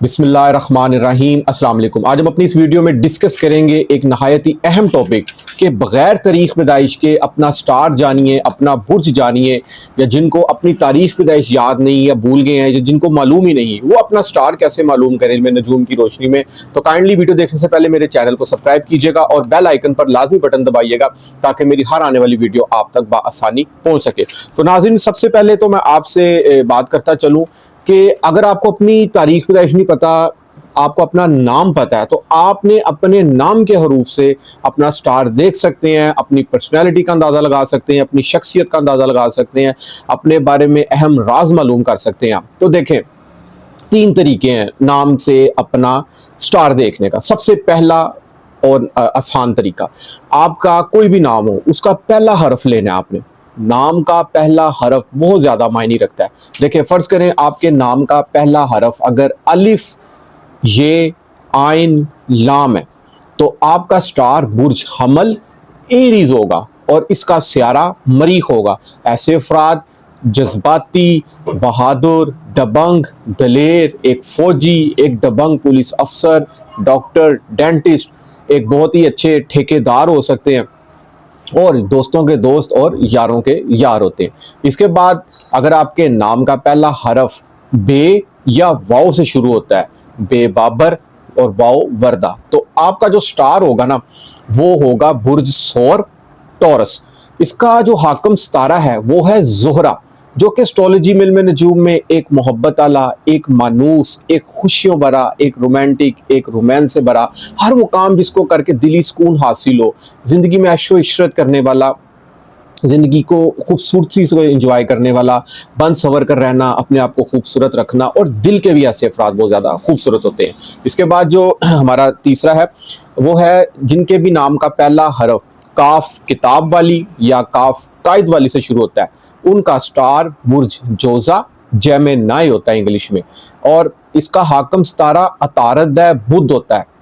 बिस्मिल्लाहिर्रहमानिर्रहीम अस्सलाम वालेकुम। आज हम अपनी इस वीडियो में डिस्कस करेंगे एक नहायत ही अहम टॉपिक के बग़ैर तारीख़ पैदाइश के अपना स्टार जानिए, अपना बुर्ज जानिए, या जिनको अपनी तारीख़ पैदाइश याद नहीं या भूल गए हैं या जिनको मालूम ही नहीं वो अपना स्टार कैसे मालूम करें इल्म नजूम की रोशनी में। तो काइंडली वीडियो देखने से पहले मेरे चैनल को सब्सक्राइब कीजिएगा और बेल आइकन पर लाजमी बटन दबाइएगा ताकि मेरी हर आने वाली वीडियो आप तक बआसानी पहुँच सके। तो नाज़रीन, सबसे पहले तो मैं आपसे बात करता चलूँ कि अगर आपको अपनी तारीख पैदाइश नहीं पता, आपको अपना नाम पता है, तो आपने अपने नाम के हरूफ से अपना स्टार देख सकते हैं, अपनी पर्सनैलिटी का अंदाज़ा लगा सकते हैं, अपनी शख्सियत का अंदाज़ा लगा सकते हैं, अपने बारे में अहम राज मालूम कर सकते हैं आप। तो देखें, 3 तरीके हैं नाम से अपना स्टार देखने का। सबसे पहला और आसान तरीका, आपका कोई भी नाम हो उसका पहला हरफ लेना है आपने। नाम का पहला हरफ बहुत ज़्यादा मायने रखता है। देखिए, फ़र्ज़ करें आपके नाम का पहला हरफ अगर अलिफ, ये, आइन, लाम है, तो आपका स्टार बुर्ज हमल एरीज होगा और इसका स्यारा मरीख होगा। ऐसे अफराद जज्बाती, बहादुर, दबंग, दलेर, एक फ़ौजी, एक दबंग पुलिस अफसर, डॉक्टर, डेंटिस्ट, एक बहुत ही अच्छे ठेकेदार हो सकते हैं और दोस्तों के दोस्त और यारों के यार होते हैं। इसके बाद अगर आपके नाम का पहला हरफ बे या वाव से शुरू होता है, बे बाबर और वाव वर्दा, तो आपका जो स्टार होगा ना वो होगा बुर्ज सौर टॉरस। इसका जो हाकम सितारा है वो है ज़ोहरा, जो कि एस्ट्रोलॉजी में इल्म नजूम में एक मोहब्बत वाला, एक मानूस, एक खुशियों भरा, एक रोमांटिक, एक रोमांस से भरा, हर वो काम जिसको करके दिली सुकून हासिल हो, ज़िंदगी में ऐशो इशरत करने वाला, ज़िंदगी को खूबसूरती से इंजॉय करने वाला, बन सवर कर रहना, अपने आप को खूबसूरत रखना, और दिल के भी ऐसे अफराद बहुत ज़्यादा खूबसूरत होते हैं। इसके बाद जो हमारा तीसरा है वो है जिनके भी नाम का पहला हरफ काफ किताब वाली या काफ कायद वाली से शुरू होता है, उनका स्टार बुर्ज जोजा जेमिनाई होता है इंग्लिश में, और इसका हाकम सितारा अतारद है, बुध होता है।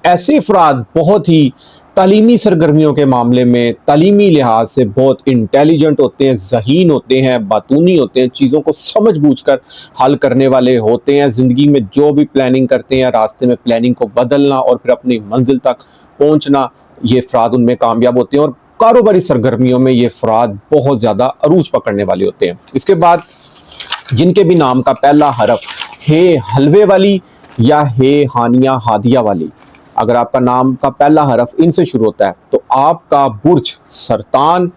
ऐसे अफराद बहुत ही तालीमी सरगर्मियों के मामले में तालीमी लिहाज से बहुत इंटेलिजेंट होते हैं, ज़हीन होते हैं, बातूनी होते हैं, चीज़ों को समझ बूझ कर हल करने वाले होते हैं। ज़िंदगी में जो भी प्लानिंग करते हैं, रास्ते में प्लानिंग को बदलना और फिर अपनी मंजिल तक पहुँचना, ये अफराद उनमें कामयाब होते हैं और कारोबारी सरगर्मियों में ये अफराद बहुत ज़्यादा अरूज पकड़ने वाले होते हैं। इसके बाद जिनके भी नाम का पहला हरफ हे हलवे वाली या हे हानिया हादिया वाली, अगर आपका नाम का पहला हरफ इनसे शुरू होता है तो आपका बुर्ज सरतान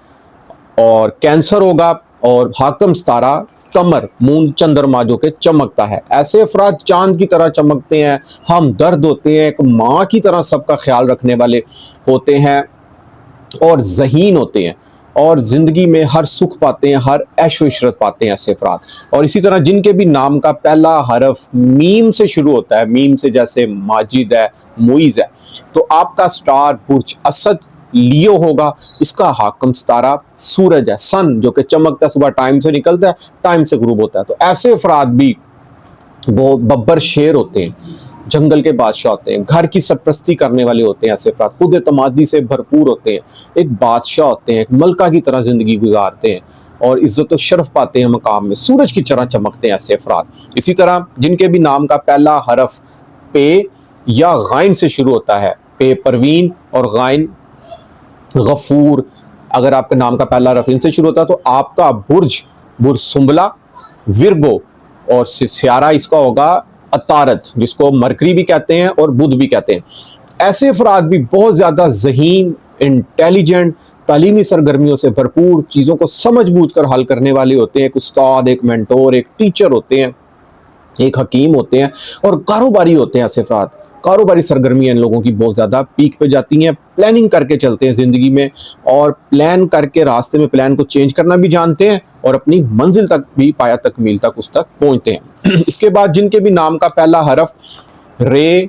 और कैंसर होगा और हाकम सितारा कमर, मून, चंद्रमा जो कि चमकता है। ऐसे अफराद चांद की तरह चमकते हैं, हम दर्द होते हैं, एक माँ की तरह सबका ख्याल रखने वाले होते हैं और ज़हीन होते हैं और ज़िंदगी में हर सुख पाते हैं, हर ऐशो इशरत पाते हैं ऐसे अफराद। और इसी तरह जिनके भी नाम का पहला हरफ मीम से शुरू होता है, मीम से जैसे माजिद है, मुइज़ है, तो आपका स्टार बुर्ज असद लियो होगा। इसका हाकम सितारा सूरज है, सन, जो कि चमकता है, सुबह टाइम से निकलता है, टाइम से गुरूब होता है। तो ऐसे अफराद भी वो बब्बर शेर होते हैं, जंगल के बादशाह होते हैं, घर की सरपरस्ती करने वाले होते हैं। ऐसे अफराद खुद एतमादी से भरपूर होते हैं, एक बादशाह होते हैं, एक मलका की तरह ज़िंदगी गुजारते हैं और इज़्ज़त व शरफ पाते हैं मकाम में, सूरज की तरह चमकते हैं ऐसे अफराद। इसी तरह जिनके भी नाम का पहला हरफ पे या गाइन से शुरू होता है, पे परवीन और गाइन गफूर, अगर आपके नाम का पहला हरफ इनसे शुरू होता है तो आपका बुर्ज सुंबला, विरगो, और स्यारा इसका होगा अतारत, जिसको मरकरी भी कहते हैं और बुध भी कहते हैं। ऐसे अफराद भी बहुत ज़्यादा ज़हीन, इंटेलिजेंट, तालीमी सरगर्मियों से भरपूर, चीज़ों को समझ बूझ कर हल करने वाले होते हैं। एक उस्ताद, एक मेंटोर, एक टीचर होते हैं, एक हकीम होते हैं और कारोबारी होते हैं। ऐसे अफराद कारोबारी सरगर्मियाँ इन लोगों की बहुत ज़्यादा पीक पे जाती हैं, प्लानिंग करके चलते हैं ज़िंदगी में और प्लान करके रास्ते में प्लान को चेंज करना भी जानते हैं और अपनी मंजिल तक भी, पाया तकमील तक, उस तक पहुँचते हैं। इसके बाद जिनके भी नाम का पहला हरफ रे,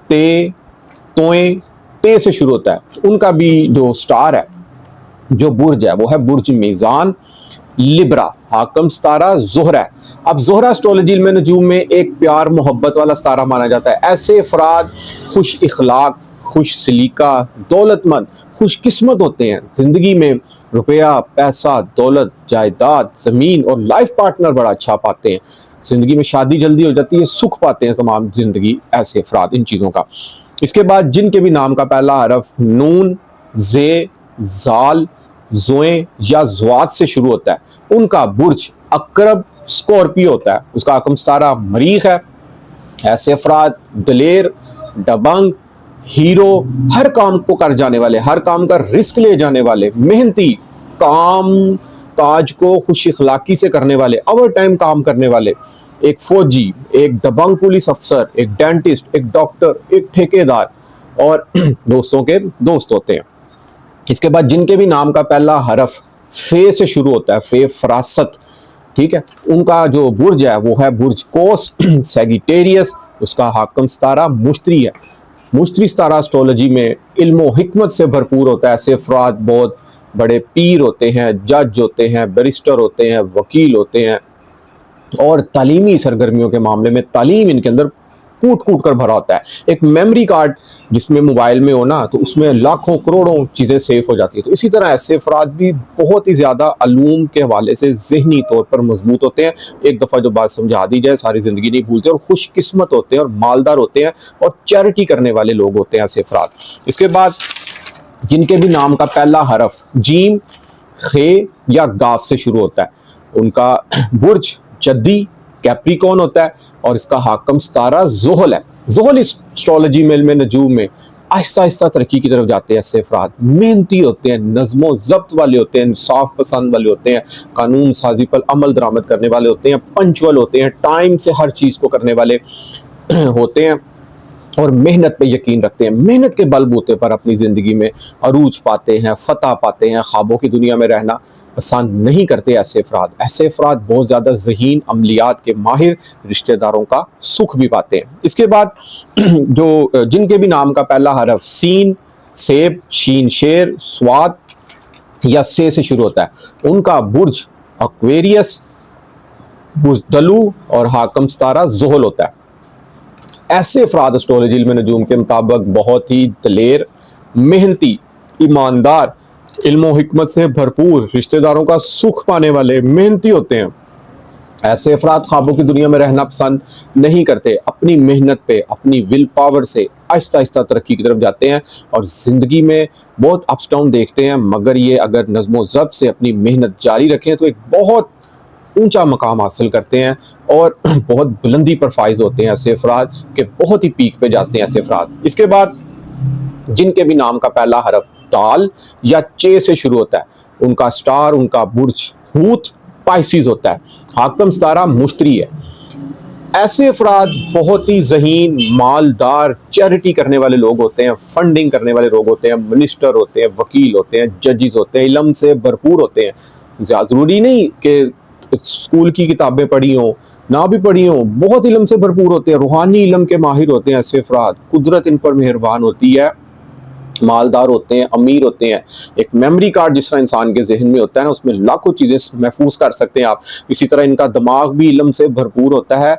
ते, तोए, पे से शुरू होता है, उनका भी जो स्टार है, जो बुर्ज है, वो है बुर्ज मीज़ान लिब्रा, हाकम सितारा ज़ोहरा है। अब ज़ोहरा एस्ट्रोलॉजी में नजूम में एक प्यार मोहब्बत वाला सितारा माना जाता है। ऐसे अफराद खुश इखलाक, खुश सलीका, दौलतमंद, खुशकिस्मत होते हैं। ज़िंदगी में रुपया, पैसा, दौलत, जायदाद, ज़मीन और लाइफ पार्टनर बड़ा अच्छा पाते हैं। ज़िंदगी में शादी जल्दी हो जाती है, सुख पाते हैं तमाम ज़िंदगी ऐसे अफराद इन चीज़ों का। इसके बाद जिनके भी नाम का पहला हरफ नून, जे, जाल, जोए या ज़्वाद से शुरू होता है, उनका बुर्ज अकरब स्कॉर्पियो होता है, उसका आकम सितारा मरीख है। ऐसे अफराद दिलेर, दबंग, हीरो, हर काम को कर जाने वाले, हर काम का रिस्क ले जाने वाले, मेहनती, काम काज को खुश इखलाकी से करने वाले, ओवर टाइम काम करने वाले, एक फौजी, एक दबंग पुलिस अफसर, एक डेंटिस्ट, एक डॉक्टर, एक ठेकेदार और दोस्तों के दोस्त होते हैं। इसके बाद जिनके भी नाम का पहला हरफ फे से शुरू होता है, फे फरासत, ठीक है, उनका जो बुर्ज है वो है बुर्ज कोस सैगिटेरियस, उसका हाकम सितारा मुश्तरी है। मुश्तरी सितारा एस्ट्रोलॉजी में इल्म व हिकमत से भरपूर होता है। ऐसे अफराद बहुत बड़े पीर होते हैं, जज होते हैं, बैरिस्टर होते हैं, वकील होते हैं और तालीमी सरगर्मियों के मामले में तालीम इनके अंदर कूट कूट कर भरा होता है। एक मेमोरी कार्ड जिसमें मोबाइल में हो ना, तो उसमें लाखों करोड़ों चीज़ें सेव हो जाती है। तो इसी तरह ऐसे अफराद भी बहुत ही ज़्यादा अलूम के हवाले से ज़हनी तौर पर मजबूत होते हैं। एक दफ़ा जो बात समझा दी जाए सारी ज़िंदगी नहीं भूलते और खुशकिस्मत होते हैं और मालदार होते हैं और चैरिटी करने वाले लोग होते हैं ऐसे अफराद। इसके बाद जिनके भी नाम का पहला हरफ जीम, खे या गाफ से शुरू होता है, उनका बुर्ज जद्दी कैप्रिकॉन होता है और इसका हाकम सितारा ज़ोहल है। ज़ोहल इस एस्ट्रोलॉजी में नजूम में आहिस्ता आहिस्ता तरक्की की तरफ जाते हैं। ऐसे अफराद मेहनती होते हैं, नज़्मो ज़ब्त वाले होते हैं, इंसाफ पसंद वाले होते हैं, कानून साजी पर अमल दरामद करने वाले होते हैं, पंचुअल होते हैं, टाइम से हर चीज़ को करने वाले होते हैं और मेहनत पे यकीन रखते हैं। मेहनत के बलबूते पर अपनी ज़िंदगी में अरूज पाते हैं, फतह पाते हैं, ख्वाबों की दुनिया में रहना पसंद नहीं करते ऐसे अफराद बहुत ज़्यादा ज़हीन, अमलियात के माहिर, रिश्तेदारों का सुख भी पाते हैं। इसके बाद जो जिनके भी नाम का पहला हरफ सीन, सेब, शीन शेर, स्वाद या से शुरू होता है, उनका बुर्ज एक्वेरियस, बुर्ज दलू और हाकम सितारा ज़ोहल होता है। ऐसे अफराद एस्ट्रोलॉजी में नजूम के मुताबिक बहुत ही दलेर, मेहनती, ईमानदार, इल्म व हिकमत से भरपूर, रिश्तेदारों का सुख पाने वाले, मेहनती होते हैं। ऐसे अफराद ख्वाबों की दुनिया में रहना पसंद नहीं करते, अपनी मेहनत पे, अपनी विल पावर से आहिस्ता आहिस्ता तरक्की की तरफ जाते हैं और ज़िंदगी में बहुत अप्स डाउन देखते हैं, मगर ये अगर नज़्म ज़ब्त से अपनी मेहनत जारी रखें तो एक बहुत ऊंचा मकाम हासिल करते हैं और बहुत बुलंदी पर फाइज होते हैं ऐसे अफराद के, बहुत ही पीक पे जाते हैं ऐसे अफराद। इसके बाद जिनके भी नाम का पहला हरफ दाल या चे से शुरू होता है, उनका स्टार, उनका बुर्ज हूत पाइसिस होता है, हाकम सितारा मुश्तरी है। ऐसे अफराद बहुत ही ज़हीन, मालदार, चैरिटी करने वाले लोग होते हैं, फंडिंग करने वाले लोग होते हैं, मिनिस्टर होते हैं, वकील होते हैं, जजेस होते हैं, इल्म से भरपूर होते हैं। ज़रूरी नहीं कि स्कूल की किताबें पढ़ी हों, ना भी पढ़ी हों, बहुत इल्म से भरपूर होते हैं, रूहानी इल्म के माहिर होते हैं ऐसे अफराद। कुदरत इन पर मेहरबान होती है, मालदार होते हैं, अमीर होते हैं। एक मेमोरी कार्ड जिस तरह इंसान के जहन में होता है ना, उसमें लाखों चीज़ें महफूज कर सकते हैं आप। इसी तरह इनका दिमाग भी इल्म से भरपूर होता है।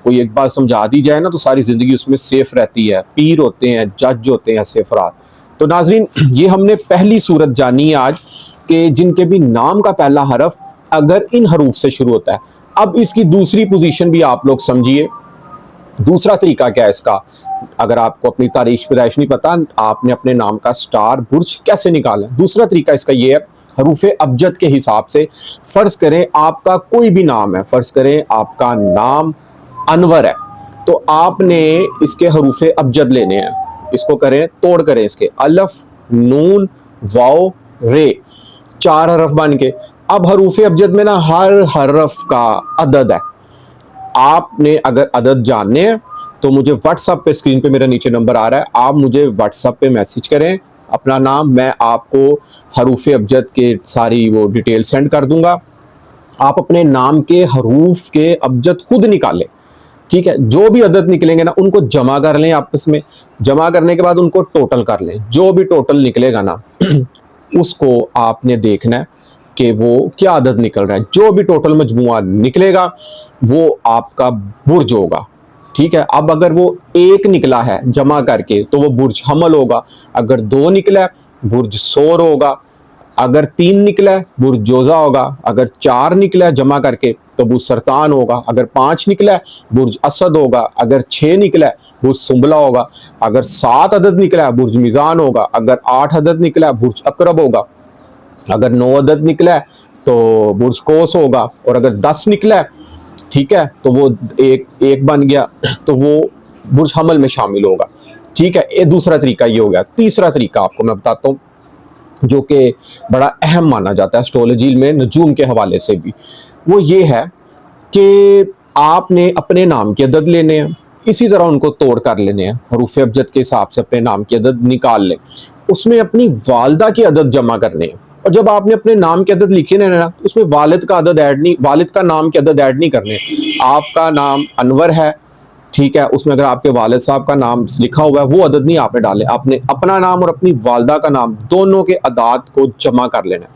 कोई एक बात समझा दी जाए ना तो सारी ज़िंदगी उसमें सेफ रहती है। पीर होते हैं, जज होते हैं ऐसे अफराद। तो नाजरीन, ये हमने पहली सूरत जानी है आज कि जिनके भी नाम का पहला हरफ अगर इन हरूफ से शुरू होता है। अब इसकी दूसरी पोजीशन भी आप लोग समझिए। दूसरा तरीका क्या है इसका, अगर आपको अपनी तारीख पैदाइश नहीं पता, आपने अपने नाम का स्टार बुर्ज कैसे निकाला। दूसरा तरीका इसका ये है, हरूफ अबजद के हिसाब से। फ़र्ज़ करें आपका कोई भी नाम है, फ़र्ज़ करें आपका नाम अनवर है, तो आपने इसके हरूफ अबजद लेने हैं। इसको करें, तोड़ करें इसके, अलफ, नून, वाओ, रे, 4 हरफ बन के। अब हरूफ अबजद में ना हर हरफ का अदद है। आपने अगर अदद जानने हैं तो मुझे व्हाट्सएप पे, स्क्रीन पे मेरा नीचे नंबर आ रहा है, आप मुझे व्हाट्सएप पे मैसेज करें अपना नाम, मैं आपको हरूफ अबजद के सारी वो डिटेल सेंड कर दूंगा। आप अपने नाम के हरूफ के अबजद खुद निकालें, ठीक है। जो भी अदद निकलेंगे ना उनको जमा कर लें आपस में। जमा करने के बाद उनको टोटल कर लें। जो भी टोटल निकलेगा ना उसको आपने देखना है कि वो क्या अदद निकल रहा है। जो भी टोटल मजमुआ निकलेगा वो आपका बुर्ज होगा, ठीक है। अब अगर वो 1 निकला है जमा करके तो वो बुर्ज हमल होगा। अगर 2 निकला है बुर्ज सोर होगा। अगर 3 निकला है बुर्ज जोजा होगा। अगर 4 निकला है जमा करके तो तो बुर्ज सरतान होगा। अगर 5 निकला है बुर्ज असद होगा। अगर 6 निकला है बुर्ज सुंबला होगा। अगर 7 अदद निकला है बुर्ज मीज़ान होगा। अगर 8 अदद निकला है बुर्ज अकरब होगा। अगर 9 अदद निकला है तो बुर्ज कोस होगा। और अगर 10 निकला है, ठीक है, तो वो एक बन गया, तो वो बुर्ज हमल में शामिल होगा। ठीक है, ये दूसरा तरीका ये हो गया। तीसरा तरीका आपको मैं बताता हूँ, जो कि बड़ा अहम माना जाता है एस्ट्रोलॉजी में नजूम के हवाले से भी। वो ये है कि आपने अपने नाम की अदद लेने हैं, इसी तरह उनको तोड़ कर लेने हैं, हरूफ अबजद के हिसाब से अपने नाम की अदद निकाल लें, उसमें अपनी वालदा की अदद जमा करने हैं। और जब आपने अपने नाम की अदद लिखी ना, तो उसमें वालिद का अदद ऐड नहीं, वालिद का नाम की अदद ऐड नहीं करने। आपका नाम अनवर है, ठीक है, उसमें अगर आपके वालिद साहब का नाम लिखा हुआ है वो अदद नहीं आपने डाले, आपने अपना नाम और अपनी वालदा का नाम दोनों के अदाद को जमा कर लेना है।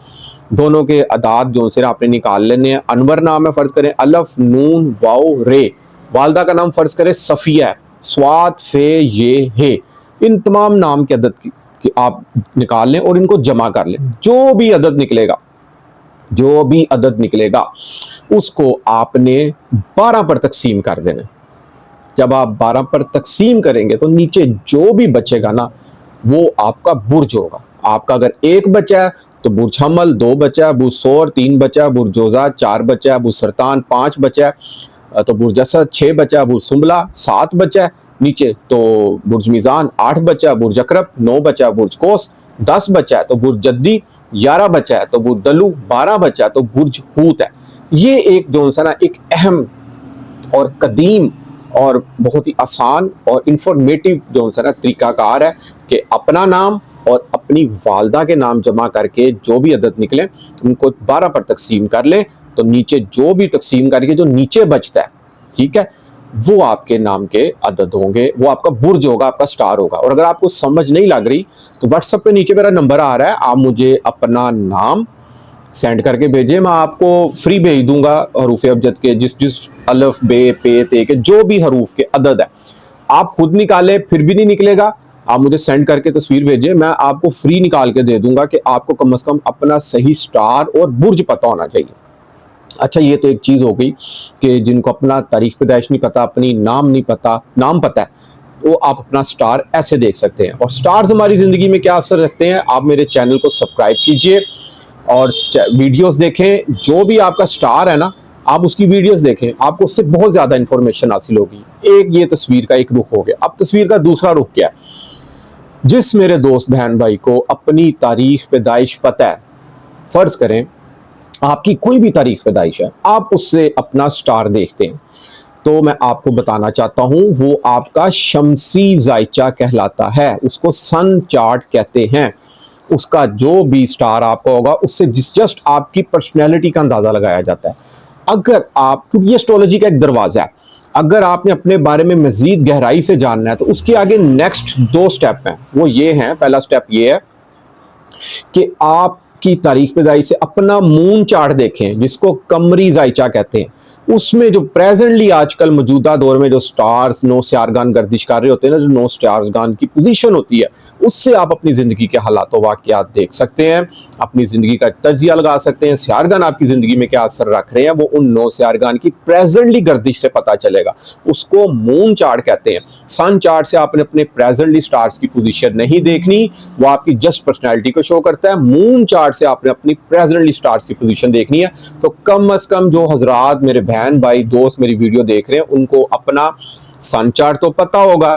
दोनों के अदाद जो से आपने निकाल लेने हैं। अनवर नाम है, फर्ज करें अलफ नून वाओ रे। वालदा का नाम फर्ज करें सफ़िया, स्वाद फे ये हे। इन तमाम नाम के अदद की आप निकाल लें और इनको जमा कर लें। जो भी अदद निकलेगा उसको आपने 12 पर तकसीम कर देना। जब आप 12 पर तकसीम करेंगे तो नीचे जो भी बचेगा ना, वो आपका बुर्ज होगा। आपका अगर 1 बचा है तो बुर्ज हमल, 2 बचा है बुर्ज सोर, 3 बचा है बुर्ज जोजा, 4 बचा है बुर्ज सरतान, 5 बचा है तो बुर्ज असद, 6 बचा है बुर्ज सुंबला, 7 बचा है नीचे तो बुर्ज मीज़ान, 8 बचा है बुर्ज अकरब, 9 बचा है बुर्ज कोस, 10 बचा है तो बुर्ज जद्दी, 11 बचा है तो बुर्ज दलू, 12 बचा है तो बुर्ज हूत है। ये एक जो है ना एक अहम और कदीम और बहुत ही आसान और इंफॉर्मेटिव जो है ना तरीकाकार है कि अपना नाम और अपनी वालदा के नाम जमा करके जो भी अदद निकले उनको 12 पर तकसीम कर लें, तो नीचे जो भी तकसीम करके जो नीचे बचता है, ठीक है, वो आपके नाम के अदद होंगे, वो आपका बुर्ज होगा, आपका स्टार होगा। और अगर आपको समझ नहीं लग रही तो व्हाट्सएप पे नीचे मेरा नंबर आ रहा है, आप मुझे अपना नाम सेंड करके भेजें, मैं आपको फ्री भेज दूंगा हरूफ अबजद के जिस अलफ बे पे ते के जो भी हरूफ के अदद है। आप खुद निकालें फिर भी नहीं निकलेगा, आप मुझे सेंड करके तस्वीर भेजें, मैं आपको फ्री निकाल के दे दूंगा कि आपको कम से कम अपना सही स्टार और बुर्ज पता होना चाहिए। अच्छा, ये तो एक चीज़ हो गई कि जिनको अपना तारीख पैदाइश नहीं पता, अपनी नाम नहीं पता, नाम पता है, वो आप अपना स्टार ऐसे देख सकते हैं। और स्टार्स हमारी ज़िंदगी में क्या असर रखते हैं, आप मेरे चैनल को सब्सक्राइब कीजिए और वीडियोस देखें। जो भी आपका स्टार है ना, आप उसकी वीडियोस देखें, आपको उससे बहुत ज़्यादा इंफॉर्मेशन हासिल होगी। एक ये तस्वीर का एक रुख हो गया, अब तस्वीर का दूसरा रुख क्या है। जिस मेरे दोस्त बहन भाई को अपनी तारीख पैदाइश पता है, फ़र्ज़ करें आपकी कोई भी तारीख पैदाइश है, आप उससे अपना स्टार देखते हैं, तो मैं आपको बताना चाहता हूँ वो आपका शमसी जायचा कहलाता है, उसको सन चार्ट कहते हैं। उसका जो भी स्टार आपका होगा उससे जस्ट आपकी पर्सनैलिटी का अंदाज़ा लगाया जाता है। अगर आप, क्योंकि ये एस्ट्रोलॉजी का एक दरवाज़ा है, अगर आपने अपने बारे में मज़ीद गहराई से जानना है तो उसके आगे नेक्स्ट 2 स्टेप हैं। वो ये हैं, पहला स्टेप ये है कि आपकी तारीख पैदाइश से अपना मून चार्ट देखें, जिसको कमरी जायचा कहते हैं। उसमें जो प्रेजेंटली आजकल मौजूदा दौर में जो स्टार्स 9 स्यारगान गर्दिश कर रहे होते हैं ना, जो 9 स्यारगान की पोजीशन होती है, उससे आप अपनी ज़िंदगी के हालात व वाक़यात देख सकते हैं, अपनी ज़िंदगी का तजिया लगा सकते हैं। स्यारगान आपकी ज़िंदगी में क्या असर रख रहे हैं, वो उन 9 स्यारगान की प्रेजेंटली गर्दिश से पता चलेगा। उसको मून चार्ट कहते हैं। सन चार्ट से आपने अपने प्रेजेंटली स्टार्स की पोजीशन नहीं देखनी, वो आपकी जस्ट पर्सनैलिटी को शो करता है। मून चार्ट से आपने अपनी प्रेजेंटली स्टार्स की पोजीशन देखनी है। तो कम अज़ कम जो हजरात मेरे बहन भाई दोस्त मेरी वीडियो देख रहे हैं, उनको अपना सन चार्ट तो पता होगा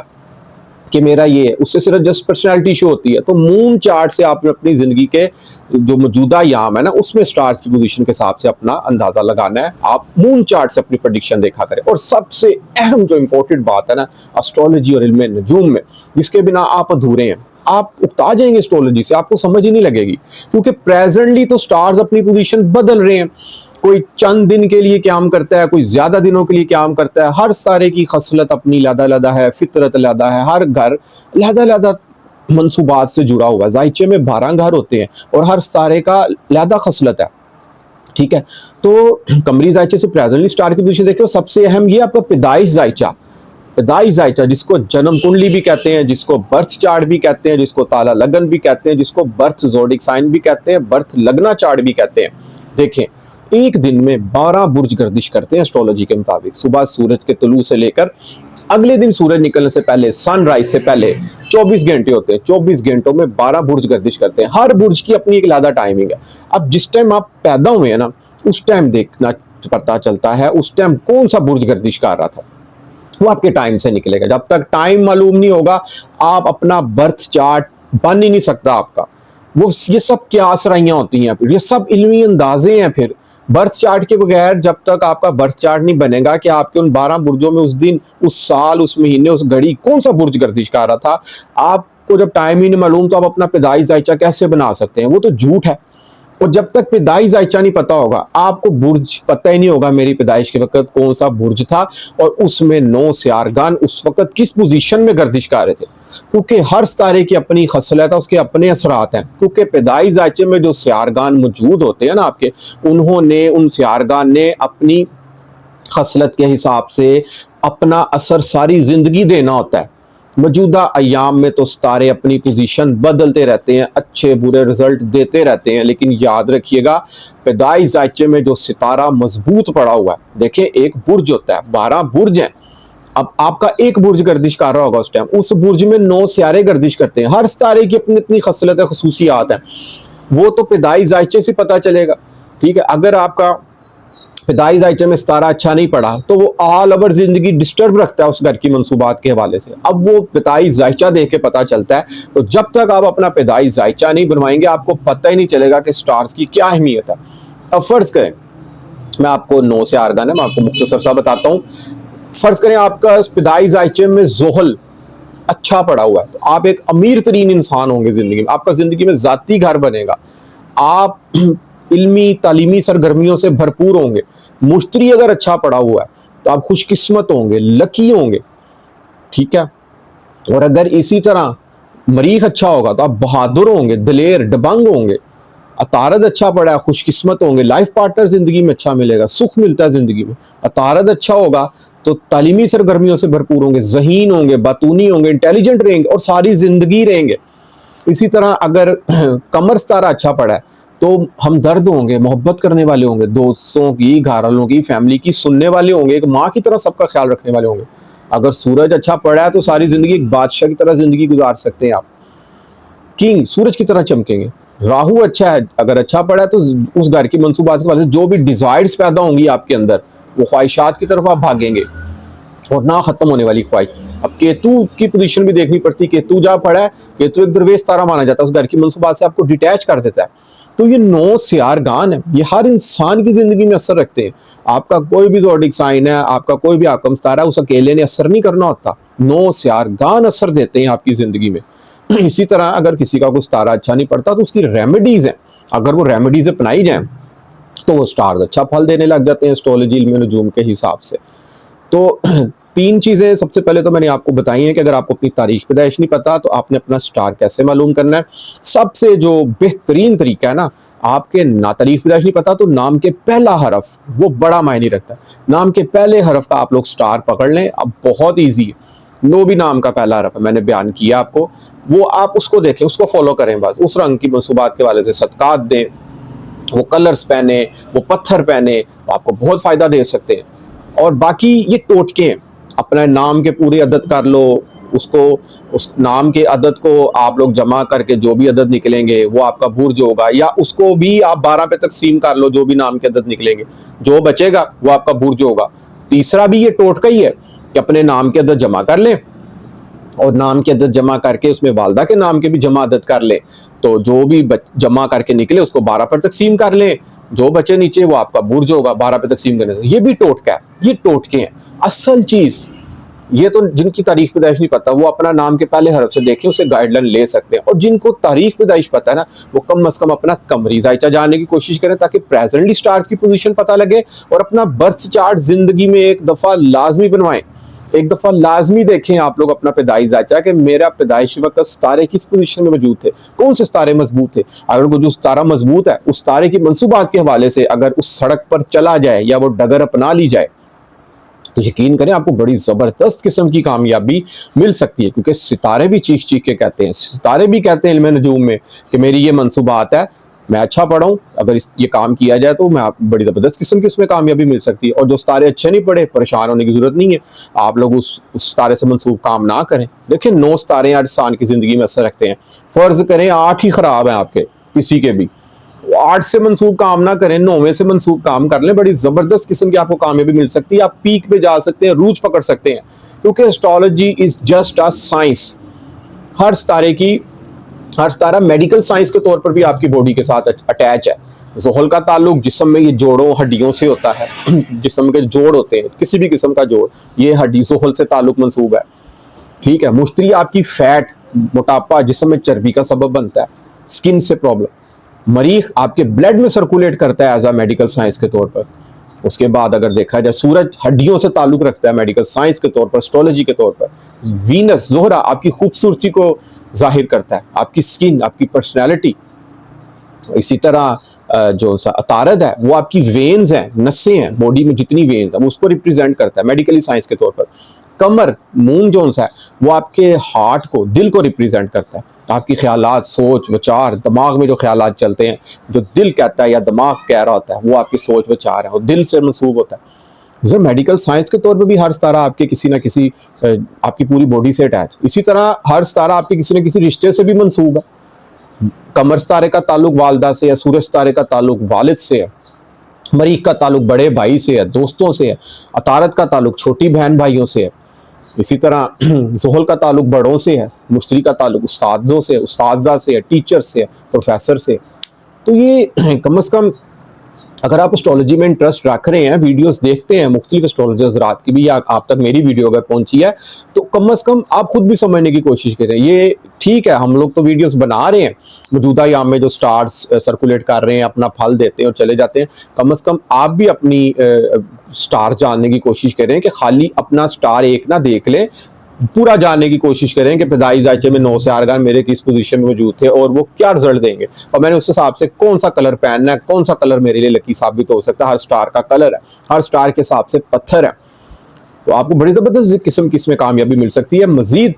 कि मेरा ये है, उससे सिर्फ जस्ट पर्सनैलिटी शो होती है। तो मून चार्ट से आपने अपनी ज़िंदगी के जो मौजूदा याम है ना, उसमें स्टार्स की पोजीशन के हिसाब से अपना अंदाज़ा लगाना है। आप मून चार्ट से अपनी प्रेडिक्शन देखा करें। और सबसे अहम जो इंपॉर्टेंट बात है ना एस्ट्रोलॉजी और इल्म नजूम में, जिसके बिना आप अधूरे हैं, आप उकता जाएंगे एस्ट्रोलॉजी से, आपको समझ ही नहीं लगेगी। क्योंकि प्रेजेंटली तो स्टार्स अपनी पोजीशन बदल रहे हैं, कोई चंद दिन के लिए क्याम करता है, कोई ज्यादा दिनों के लिए क्याम करता है। हर सारे की खसलत अपनी लदा है, फितरत लदा है, हर घर लदा मंसूबात से जुड़ा हुआ है। जायचे में 12 घर होते हैं और हर सारे का लदा खसलत है, ठीक है। तो कमरी जायचे से प्रेजेंटली स्टार की पोजीशन देखिए। सबसे अहम ये आपका पैदाइश जायचा, पैदाइश जायचा जिसको जन्म कुंडली भी कहते हैं, जिसको बर्थ चार्ट भी कहते हैं, जिसको ताला लगन भी कहते हैं, जिसको बर्थ जोडिक साइन भी कहते हैं, बर्थ लगना चार्ट भी कहते हैं। देखें एक दिन में 12 बुर्ज गर्दिश करते हैं एस्ट्रोलॉजी के मुताबिक। सुबह सूरज के तुलू से लेकर अगले दिन सूरज निकलने से पहले, सनराइज से पहले 24 घंटे होते हैं। 24 घंटों में 12 बुर्ज गर्दिश करते हैं। हर बुर्ज की अपनी एक अलग टाइमिंग है। अब जिस टाइम आप पैदा हुए हैं ना, उस टाइम देखना पता चलता है उस टाइम कौन सा बुर्ज गर्दिश कर रहा था, वो आपके टाइम से निकलेगा। जब तक टाइम मालूम नहीं होगा, आप अपना बर्थ चार्ट बन ही नहीं सकता आपका। वो ये सब क्या सराइयाँ होती हैं, ये सब इल्मी अंदाजे हैं। फिर बर्थ चार्ट के बगैर जब तक आपका बर्थ चार्ट नहीं बनेगा कि आपके उन 12 बुर्जों में उस दिन, उस साल, उस महीने, उस घड़ी कौन सा बुर्ज गर्दिश कर रहा था, आपको जब टाइम ही नहीं मालूम तो आप अपना पैदाइश जायचा कैसे बना सकते हैं? वो तो झूठ है। और जब तक पैदाइश जायचा नहीं पता होगा, आपको बुर्ज पता ही नहीं होगा मेरी पैदाइश के वक्त कौन सा बुर्ज था और उसमें 9 सियारगान उस वक्त किस पोजीशन में गर्दिश कर रहे थे। क्योंकि हर सितारे की अपनी खसलत है, उसके अपने असरात हैं। क्योंकि पैदाइश जायचे में जो सियारगान मौजूद होते हैं ना आपके, उन्होंने, उन सियारगान ने अपनी खसलत के हिसाब से अपना असर सारी जिंदगी देना होता है। मौजूदा अयाम में तो सितारे अपनी पोजीशन बदलते रहते हैं, अच्छे बुरे रिजल्ट देते रहते हैं, लेकिन याद रखिएगा पैदाइश जायचे में जो सितारा मजबूत पड़ा हुआ है, देखिए एक बुर्ज होता है, 12 बुर्ज हैं। अब आपका एक बुर्ज गर्दिश कर रहा होगा उस टाइम, उस बुर्ज में 9 सियारे गर्दिश करते हैं। हर सितारे की अपनी अपनी खसलत खसूसियात हैं, वो तो पैदाइश जायचे से पता चलेगा। ठीक है, अगर आपका पैदाइश जायचे में सितारा अच्छा नहीं पड़ा तो वो ऑल ओवर जिंदगी डिस्टर्ब रखता है उस घर की मंसूबात के हवाले से। अब वो पैदाइश जायचा देख के पता चलता है। तो जब तक आप अपना पैदाइश जायचा नहीं बनवाएंगे, आपको पता ही नहीं चलेगा कि स्टार्स की क्या अहमियत है। अब फर्ज करें, मैं आपको 9 सियारगान है, मैं आपको मुख्तसर सा बताता हूँ। फर्ज करें आपका पैदाइश जायचे में ज़ोहल अच्छा पड़ा हुआ है, तो आप एक अमीर तरीन इंसान होंगे जिंदगी में। आपका जिंदगी में जाती घर बनेगा, आप इल्मी तालीमी सरगर्मियों से भरपूर होंगे। मुश्तरी अगर अच्छा पड़ा हुआ है तो आप खुशकिस्मत होंगे, लकी होंगे। ठीक है, और अगर इसी तरह मरीख अच्छा होगा तो आप बहादुर होंगे, दलेर, दबंग होंगे। अतारद अच्छा पड़ा है, खुशकिस्मत होंगे, लाइफ पार्टनर जिंदगी में अच्छा मिलेगा, सुख मिलता है जिंदगी में। अतारद अच्छा होगा तो तालीमी सरगर्मियों से भरपूर होंगे, ज़हीन होंगे, बातूनी होंगे, इंटेलिजेंट रहेंगे और सारी जिंदगी रहेंगे। इसी तरह अगर कमर सितारा अच्छा पड़ा है तो हम दर्द होंगे, मोहब्बत करने वाले होंगे, दोस्तों की, घरवालों की, फैमिली की सुनने वाले होंगे, एक माँ की तरह सबका ख्याल रखने वाले होंगे। अगर सूरज अच्छा पड़ा है तो सारी जिंदगी एक बादशाह की तरह जिंदगी गुजार सकते हैं आप, किंग सूरज की तरह चमकेंगे। राहु अच्छा है, अगर अच्छा पड़ा है तो उस घर की मंसूबात के वाले जो भी डिजायर्स पैदा होंगी आपके अंदर, वो ख्वाहिशात की तरफ आप भागेंगे और ना खत्म होने वाली ख्वाहिश। अब केतु की पोजीशन भी देखनी पड़ती है। केतु जहाँ पड़ा है, केतु एक दरवेश तारा माना जाता है, उस घर की मंसूबात से आपको डिटैच कर देता है। तो ये 9 सियारगान है, ये हर इंसान की जिंदगी में असर रखते हैं। आपका कोई भी ज़ोडिक साइन है, आपका कोई भी आकम सितारा है, उस अकेले ने असर नहीं करना होता। 9 सियारगान असर देते हैं आपकी जिंदगी में। इसी तरह अगर किसी का कोई सितारा अच्छा नहीं पड़ता तो उसकी रेमेडीज हैं, अगर वो रेमेडीज अपनाई जाए तो वो स्टार्स अच्छा फल देने लग जाते हैं एस्ट्रोलॉजी इल्म नजूम के हिसाब से। तो 3 चीज़ें सबसे पहले तो मैंने आपको बताई हैं कि अगर आपको अपनी तारीख पैदाइश नहीं पता तो आपने अपना स्टार कैसे मालूम करना है। सबसे जो बेहतरीन तरीका है ना, आपके ना तारीख पैदाइश नहीं पता तो नाम के पहला हरफ वो बड़ा मायने रखता है। नाम के पहले हरफ का आप लोग स्टार पकड़ लें। अब बहुत ईजी है, नो भी नाम का पहला हरफ है, मैंने बयान किया आपको, वो आप उसको देखें, उसको फॉलो करें, बस उस रंग की मंसूबात के वाले से सदकात दें, वो कलर्स पहने, वो पत्थर पहने, वो आपको बहुत फ़ायदा दे सकते हैं। और बाकी ये टोटके हैं, अपने नाम के पूरी अदद कर लो, उसको उस नाम के अदद को आप लोग जमा करके जो भी अदद निकलेंगे वो आपका बुर्ज होगा, या उसको भी आप 12 पे तकसीम कर लो, जो भी नाम के अदद निकलेंगे जो बचेगा वो आपका बुर्ज होगा। तीसरा भी ये टोटका ही है कि अपने नाम के अदद जमा कर लें और नाम के अदद जमा करके उसमें वालदा के नाम के भी जमा अदद कर लें, तो जो भी जमा करके निकले उसको 12 पर तकसीम कर लें, जो बचे नीचे वो आपका बुर्ज होगा 12 पे तकसीम करने से। ये भी टोटका है, ये टोटके हैं। असल चीज़ ये तो जिनकी तारीख पैदाइश नहीं पता वो अपना नाम के पहले हरफ से देखें, उसे गाइडलाइन ले सकते हैं। और जिनको तारीख पैदाइश पता है ना, वो कम से कम अपना कमरी जायचा जानने की कोशिश करें ताकि प्रेजेंटली स्टार्स की पोजीशन पता लगे, और अपना बर्थ चार्ट जिंदगी में एक दफ़ा लाजमी बनवाएं। एक दफ़ा लाजमी देखें आप लोग अपना पैदाइश जायचा कि मेरा पैदाइशी वक्त सितारे किस पोजीशन में मौजूद थे, कौन से सितारे मजबूत थे। अगर वो जो सितारा मजबूत है उस सितारे की मंसूबात के हवाले से अगर उस सड़क पर चला जाए या वो डगर अपना ली जाए तो यकीन करें आपको बड़ी ज़बरदस्त किस्म की कामयाबी मिल सकती है। क्योंकि सितारे भी चीख चीख के कहते हैं, सितारे भी कहते हैं इल्म नजूम में कि मेरी ये मंसूबात है, मैं अच्छा पढ़ा हूँ, अगर ये काम किया जाए तो मैं बड़ी ज़बरदस्त किस्म की उसमें कामयाबी मिल सकती है। और जो सितारे अच्छे नहीं पढ़े, परेशान होने की ज़रूरत नहीं है, आप लोग उस सितारे से मंसूब काम ना करें। देखिए 9 सितारे हर इंसान की ज़िंदगी में असर रखते हैं। फ़र्ज़ करें 8 ही ख़राब हैं आपके, किसी के भी, 8 से मंसूब काम ना करें, 9वें से मंसूब काम कर लें, बड़ी ज़बरदस्त किस्म की आपको कामयाबी मिल सकती है। आप पीक पे जा सकते हैं, रूज पकड़ सकते हैं, क्योंकि astrology is just a science. Her Sitara medical science के तौर पर भी आपकी बॉडी के साथ अटैच है। ज़ुहल का ताल्लुक जिस्म में ये जोड़ों हड्डियों से होता है। जिस्म के जोड़ होते हैं, किसी भी किस्म का जोड़, ये हड्डी ज़ुहल से ताल्लुक मंसूब है। ठीक है। मुश्तरी आपकी फैट, मोटापा, जिस्म में चर्बी का सबब बनता है, स्किन से प्रॉब्लम। मरीख आपके ब्लड में सर्कुलेट करता है एज आ मेडिकल साइंस के तौर पर। उसके बाद अगर देखा जाए, सूरज हड्डियों से ताल्लुक रखता है मेडिकल साइंस के तौर पर, एस्ट्रोलॉजी के तौर पर। वीनस, ज़ोहरा आपकी खूबसूरती को जाहिर करता है, आपकी स्किन, आपकी पर्सनैलिटी। इसी तरह जो अतारद है वो आपकी वेन्स हैं, नसें हैं, बॉडी में जितनी वेन्स हैं वो उसको रिप्रेजेंट करता है मेडिकली साइंस के तौर पर। कमर, मून जोन सा है, वो आपके हार्ट को, दिल को रिप्रेजेंट करता है। आपकी ख्यालात, सोच, विचार, दिमाग में जो ख्यालात चलते हैं, जो दिल कहता है या दिमाग कह रहा होता है, वो आपकी सोच विचार है, वो दिल से मंसूब होता है। जैसे मेडिकल साइंस के तौर पे भी हर सितारा आपके किसी ना किसी आपकी पूरी बॉडी से अटैच। इसी तरह हर सितारा आपके किसी न किसी रिश्ते से भी मंसूब है। कमर सितारे का ताल्लुक वालदा से है, सूरज सितारे का ताल्लुक वालिद से है, मरीख का ताल्लुक बड़े भाई से है, दोस्तों से है, अतारत का ताल्लुक छोटी बहन भाइयों से है। इसी तरह ज़ुहल का ताल्लुक बड़ों से है, मुश्तरी का ताल्लुक उस्तादों से, उस्तादा से है, टीचर से है, प्रोफेसर से। तो ये कम से कम अगर आप एस्ट्रोलॉजी में इंटरेस्ट रख रहे हैं, वीडियोस देखते हैं मुख्तलिफ एस्ट्रोलॉजर्स रात की भी, या आप तक मेरी वीडियो अगर पहुंची है, तो कम से कम आप खुद भी समझने की कोशिश करें। ये ठीक है, हम लोग तो वीडियोस बना रहे हैं, मौजूदा याम में जो स्टार्स सर्कुलेट कर रहे हैं अपना फल देते हैं और चले जाते हैं। कम से कम आप भी अपनी स्टार जानने की कोशिश करें, कि खाली अपना स्टार एक ना देख लें, पूरा जानने की कोशिश करें कि पैदाइश जायचे में 9 से आरगान मेरे किस पोजीशन में मौजूद थे और वो क्या रिजल्ट देंगे, और मैंने उस हिसाब से कौन सा कलर पहनना है, कौन सा कलर मेरे लिए लकी साबित हो सकता है। हर स्टार का कलर है, हर स्टार के हिसाब से पत्थर है, तो आपको बड़ी ज़बरदस्त किस्म की इसमें कामयाबी मिल सकती है। मजीद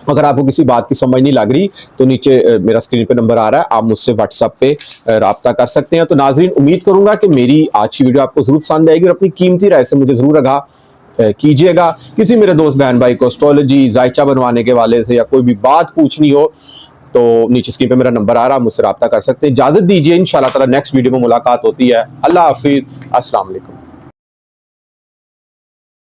अगर आपको किसी बात की समझ नहीं लग रही, तो नीचे मेरा स्क्रीन पे नंबर आ रहा है, आप मुझसे व्हाट्सएप पे राब्ता कर सकते हैं। तो नाजरीन, उम्मीद करूंगा कि मेरी आज की वीडियो आपको जरूर पसंद आएगी और अपनी कीमती राय से मुझे जरूर आगाह कीजिएगा। किसी मेरे दोस्त बहन भाई को एस्ट्रोलॉजी, जायचा बनवाने के वाले से या कोई भी बात पूछनी हो, तो नीचे स्क्रीन पे मेरा नंबर आ रहा है, मुझसे राब्ता कर सकते हैं। इजाज़त दीजिए, इंशाल्लाह ताला नेक्स्ट वीडियो में मुलाकात होती है। अल्लाह हाफिज़, अस्सलाम वालेकुम।